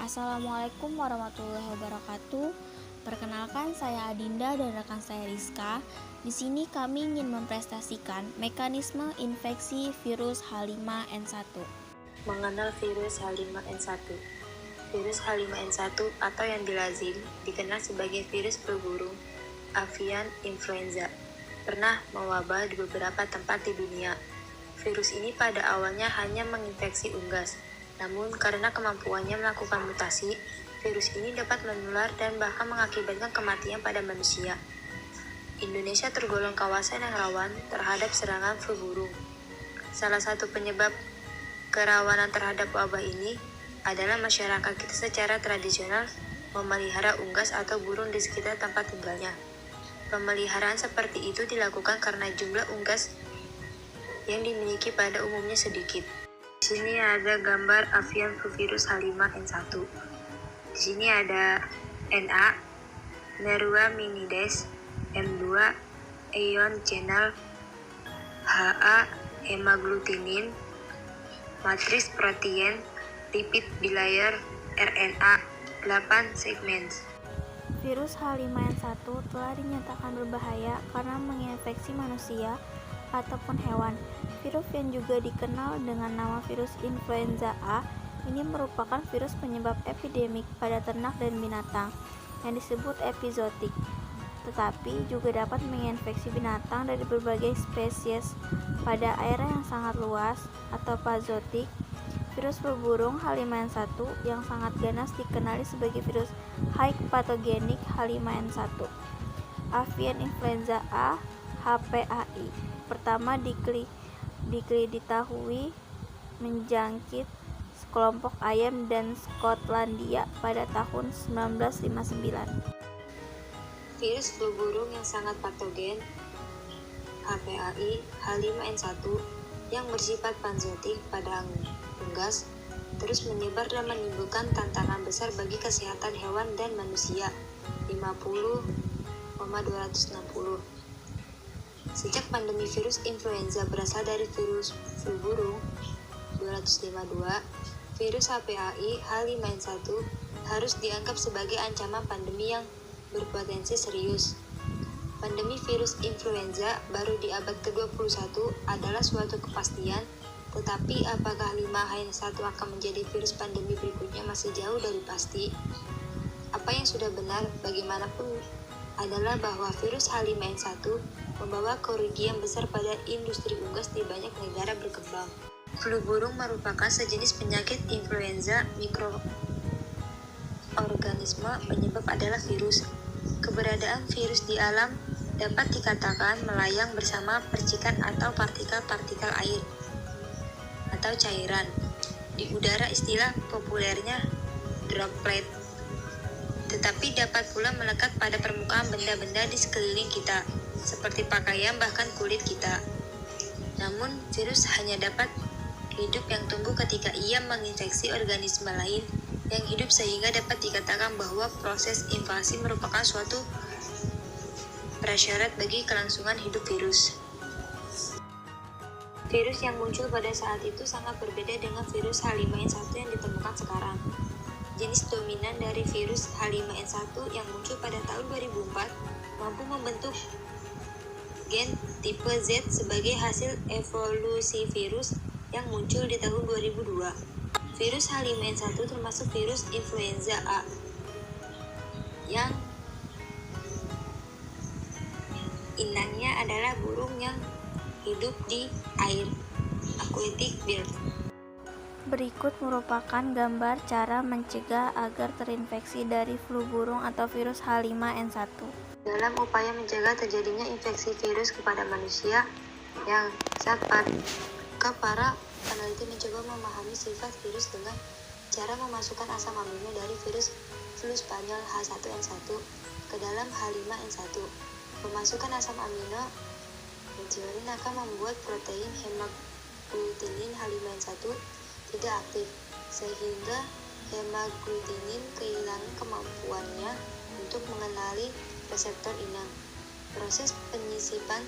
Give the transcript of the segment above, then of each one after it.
Assalamualaikum warahmatullahi wabarakatuh. Perkenalkan, saya Adinda dan rekan saya Rizka. Di sini kami ingin mempresentasikan mekanisme infeksi virus H5N1. Mengenal virus H5N1. Virus H5N1 atau yang dilazim dikenal sebagai virus flu burung avian influenza pernah mewabah di beberapa tempat di dunia. Virus ini pada awalnya hanya menginfeksi unggas, namun karena kemampuannya melakukan mutasi, virus ini dapat menular dan bahkan mengakibatkan kematian pada manusia. Indonesia tergolong kawasan yang rawan terhadap serangan flu burung. Salah satu penyebab kerawanan terhadap wabah ini adalah masyarakat kita secara tradisional memelihara unggas atau burung di sekitar tempat tinggalnya. Pemeliharaan seperti itu dilakukan karena jumlah unggas yang dimiliki pada umumnya sedikit. Di sini ada gambar avian flu virus H5N1. Di sini ada Na, Nerua minides, M2, ion channel, Ha, hemaglutinin, matris protein, lipid bilayer, RNA, 8 segments. Virus H5N1 telah dinyatakan berbahaya karena menginfeksi manusia ataupun hewan. Virus yang juga dikenal dengan nama virus influenza A ini merupakan virus penyebab epidemik pada ternak dan binatang yang disebut epizootik, tetapi juga dapat menginfeksi binatang dari berbagai spesies pada area yang sangat luas atau pazootik. Virus flu burung H5N1 yang sangat ganas dikenali sebagai virus high pathogenic H5N1. Avian influenza A HPAI pertama diketahui menjangkit sekelompok ayam dan Skotlandia pada tahun 1959. Virus flu burung yang sangat patogen HPAI H5N1 yang bersifat panzootik pada unggas terus menyebar dan menimbulkan tantangan besar bagi kesehatan hewan dan manusia. 50,260. Sejak pandemi virus influenza berasal dari virus flu burung 252, virus HPAI H5N1 harus dianggap sebagai ancaman pandemi yang berpotensi serius. Pandemi virus influenza baru di abad ke-21 adalah suatu kepastian, tetapi apakah H5N1 akan menjadi virus pandemi berikutnya masih jauh dari pasti. Apa yang sudah benar bagaimanapun adalah bahwa virus H5N1 membawa kerugian besar pada industri unggas di banyak negara berkembang. Flu burung merupakan sejenis penyakit influenza mikroorganisme penyebab adalah virus. Keberadaan virus di alam dapat dikatakan melayang bersama percikan atau partikel-partikel air atau cairan. Di udara istilah populernya droplet, tetapi dapat pula melekat pada permukaan benda-benda di sekeliling kita, seperti pakaian bahkan kulit kita. Namun, virus hanya dapat hidup yang tumbuh ketika ia menginfeksi organisme lain yang hidup sehingga dapat dikatakan bahwa proses invasi merupakan suatu prasyarat bagi kelangsungan hidup virus. Virus yang muncul pada saat itu sangat berbeda dengan virus H5N1 yang ditemukan sekarang. Jenis dominan dari virus H5N1 yang muncul pada tahun 2004 mampu membentuk gen tipe Z sebagai hasil evolusi virus yang muncul di tahun 2002. Virus H5N1 termasuk virus influenza A yang inangnya adalah burung yang hidup di air, aquatic bird. Berikut merupakan gambar cara mencegah agar terinfeksi dari flu burung atau virus H5N1. Dalam upaya mencegah terjadinya infeksi virus kepada manusia yang sabar, para peneliti mencoba memahami sifat virus dengan cara memasukkan asam amino dari virus flu Spanyol H1N1 ke dalam H5N1. Pemasukan asam amino metionin akan membuat protein hemaglutinin H5N1 tidak aktif, sehingga hemaglutinin kehilangan kemampuannya untuk mengenali reseptor inang. Proses penyisipan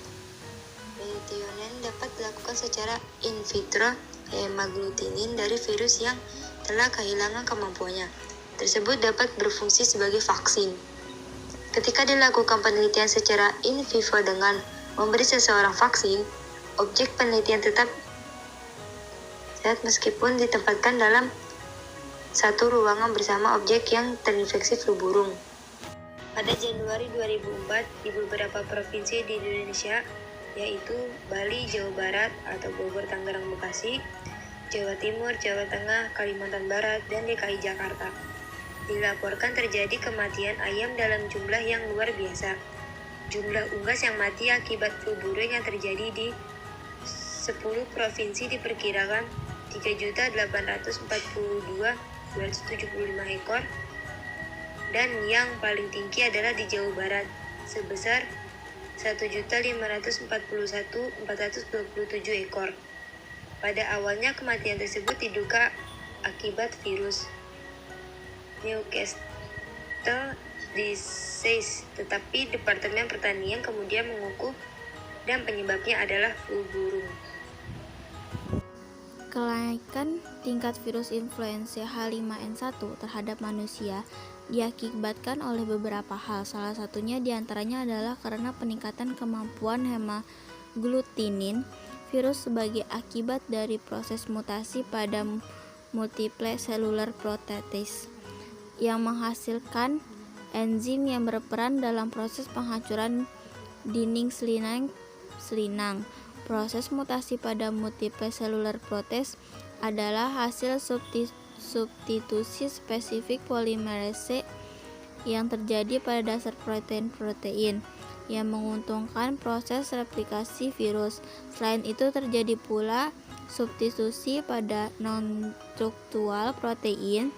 metionin dapat dilakukan secara in vitro hemaglutinin dari virus yang telah kehilangan kemampuannya. tersebut dapat berfungsi sebagai vaksin. Ketika dilakukan penelitian secara in vivo dengan memberi seseorang vaksin, objek penelitian tetap sehat meskipun ditempatkan dalam satu ruangan bersama objek yang terinfeksi flu burung. Pada Januari 2004, di beberapa provinsi di Indonesia, yaitu Bali, Jawa Barat atau Bogor, Tangerang, Bekasi, Jawa Timur, Jawa Tengah, Kalimantan Barat, dan DKI Jakarta, dilaporkan terjadi kematian ayam dalam jumlah yang luar biasa. Jumlah unggas yang mati akibat flu burung yang terjadi di 10 provinsi diperkirakan 3.842.275 ekor, dan yang paling tinggi adalah di Jawa Barat sebesar 1.541.427 ekor. Pada awalnya kematian tersebut diduga akibat virus Newcastle disease, tetapi Departemen Pertanian kemudian mengukuh dan penyebabnya adalah flu burung. Kenaikan tingkat virus influenza H5N1 terhadap manusia diakibatkan oleh beberapa hal. Salah satunya diantaranya adalah karena peningkatan kemampuan hemaglutinin virus sebagai akibat dari proses mutasi pada multiple cellular protease yang menghasilkan enzim yang berperan dalam proses penghancuran dinding selinang. Proses mutasi pada multiple cellular protease adalah hasil substitusi spesifik polimerase yang terjadi pada dasar protein-protein yang menguntungkan proses replikasi virus. Selain itu terjadi pula substitusi pada non-struktural protein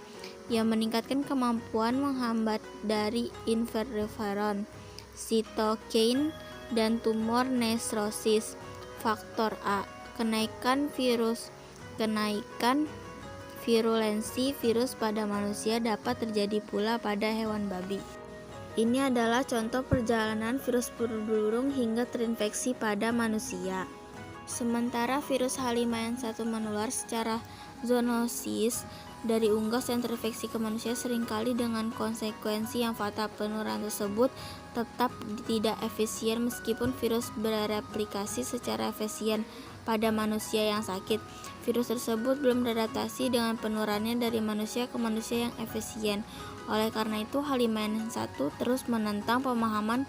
yang meningkatkan kemampuan menghambat dari interferon, sitokin, dan tumor necrosis. Faktor A, kenaikan virulensi virus pada manusia dapat terjadi pula pada hewan babi. Ini adalah contoh perjalanan virus flu burung hingga terinfeksi pada manusia. Sementara virus H5N1 menular secara zoonosis dari unggas yang terinfeksi ke manusia seringkali dengan konsekuensi yang fatal. Penularan tersebut tetap tidak efisien meskipun virus bereplikasi secara efisien pada manusia yang sakit. Virus tersebut belum beradaptasi dengan penularannya dari manusia ke manusia yang efisien. Oleh karena itu, H5N1 terus menentang pemahaman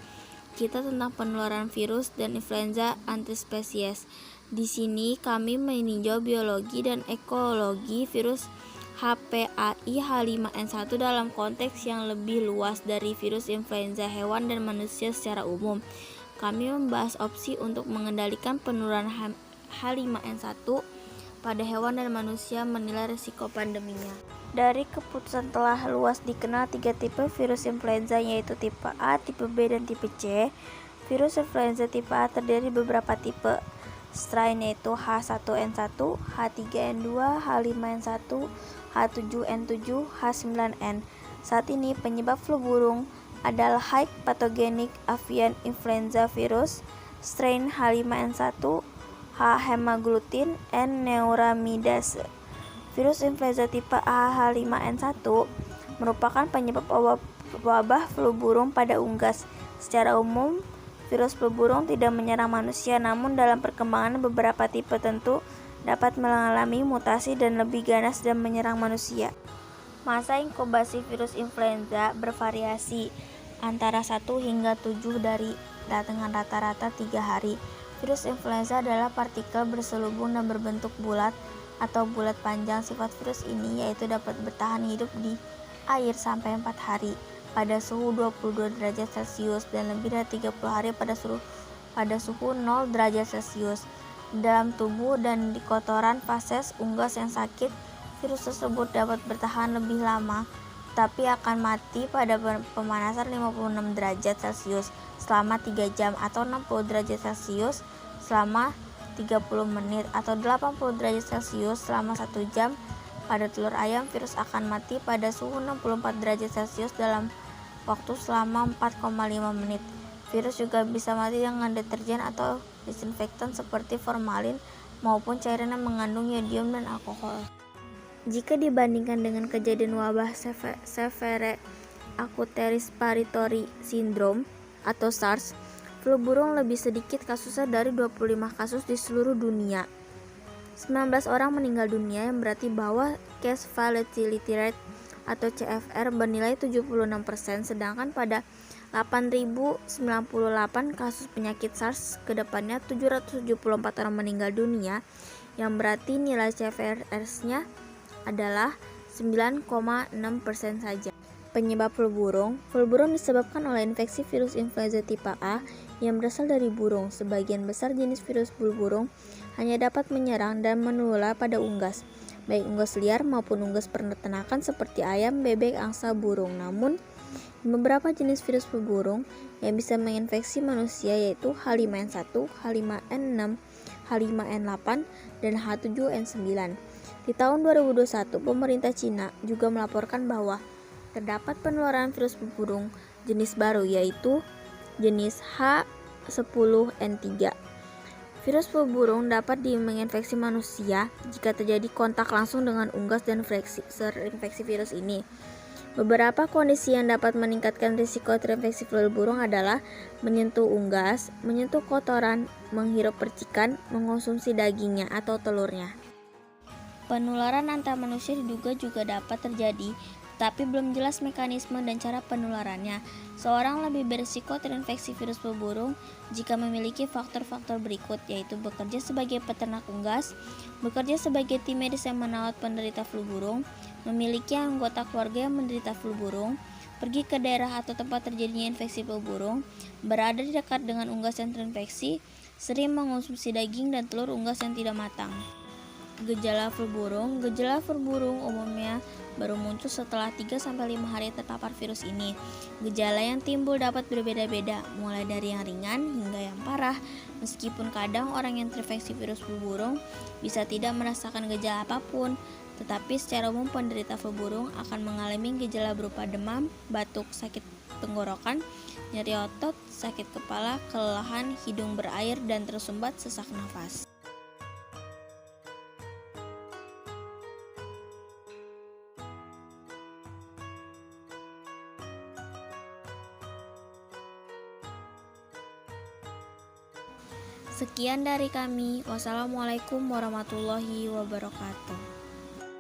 kita tentang penularan virus dan influenza antispesies. Di sini kami meninjau biologi dan ekologi virus HPAI H5N1 dalam konteks yang lebih luas dari virus influenza hewan dan manusia secara umum. Kami membahas opsi untuk mengendalikan penularan H5N1 pada hewan dan manusia, menilai risiko pandeminya. Dari keputusan telah luas dikenal 3 tipe virus influenza, yaitu tipe A, tipe B, dan tipe C. Virus influenza tipe A terdiri beberapa tipe strain, yaitu H1N1, H3N2, H5N1, H7N7, H9N. Saat ini penyebab flu burung adalah Hive Pathogenic Avian Influenza Virus, strain H5N1, H. hemagglutinin, N. neuramidase. Virus influenza tipe A H5N1 merupakan penyebab wabah flu burung pada unggas. Secara umum, virus flu burung tidak menyerang manusia, namun dalam perkembangan beberapa tipe tertentu dapat mengalami mutasi dan lebih ganas dan menyerang manusia. Masa inkubasi virus influenza bervariasi antara 1 hingga 7 dengan rata-rata 3 hari. Virus influenza adalah partikel berselubung dan berbentuk bulat atau bulat panjang. Sifat virus ini yaitu dapat bertahan hidup di air sampai 4 hari pada suhu 22 derajat Celcius dan lebih dari 30 hari pada suhu 0 derajat Celcius. Dalam tubuh dan di kotoran fases unggas yang sakit, virus tersebut dapat bertahan lebih lama, tapi akan mati pada pemanasan 56 derajat Celcius selama 3 jam atau 60 derajat Celcius selama 30 menit atau 80 derajat Celcius selama 1 jam. Pada telur ayam, virus akan mati pada suhu 64 derajat Celcius dalam waktu selama 4,5 menit. Virus juga bisa mati dengan deterjen atau disinfektan seperti formalin maupun cairan yang mengandung yodium dan alkohol. Jika dibandingkan dengan kejadian wabah Severe Acute Respiratory Syndrome atau SARS, flu burung lebih sedikit kasusnya dari 25 kasus di seluruh dunia. 19 orang meninggal dunia, yang berarti bahwa case fatality rate atau CFR bernilai 76%, sedangkan pada 8.098 kasus penyakit SARS kedepannya 774 orang meninggal dunia, yang berarti nilai CFR-nya adalah 9,6% saja. Penyebab flu burung disebabkan oleh infeksi virus influenza tipe A yang berasal dari burung. Sebagian besar jenis virus flu burung hanya dapat menyerang dan menular pada unggas, baik unggas liar maupun unggas peternakan seperti ayam, bebek, angsa, burung. Namun, beberapa jenis virus flu burung yang bisa menginfeksi manusia yaitu H5N1, H5N6, H5N8, dan H7N9. Di tahun 2021, pemerintah Cina juga melaporkan bahwa terdapat penularan virus flu burung jenis baru yaitu jenis H10N3. Virus flu burung dapat menginfeksi manusia jika terjadi kontak langsung dengan unggas dan terinfeksi virus ini. Beberapa kondisi yang dapat meningkatkan risiko terinfeksi flu burung adalah menyentuh unggas, menyentuh kotoran, menghirup percikan, mengonsumsi dagingnya atau telurnya. Penularan antar manusia diduga juga dapat terjadi, tapi belum jelas mekanisme dan cara penularannya. Seorang lebih berisiko terinfeksi virus flu burung jika memiliki faktor-faktor berikut, yaitu bekerja sebagai peternak unggas, bekerja sebagai tim medis yang merawat penderita flu burung, memiliki anggota keluarga yang menderita flu burung, pergi ke daerah atau tempat terjadinya infeksi flu burung, berada di dekat dengan unggas yang terinfeksi, sering mengonsumsi daging dan telur unggas yang tidak matang. Gejala flu burung umumnya baru muncul setelah 3-5 hari terpapar virus ini. Gejala yang timbul dapat berbeda-beda, mulai dari yang ringan hingga yang parah. Meskipun kadang orang yang terinfeksi virus flu burung bisa tidak merasakan gejala apapun, tetapi secara umum penderita flu burung akan mengalami gejala berupa demam, batuk, sakit tenggorokan, nyeri otot, sakit kepala, kelelahan, hidung berair, dan tersumbat sesak nafas. Sekian dari kami. Wassalamualaikum warahmatullahi wabarakatuh.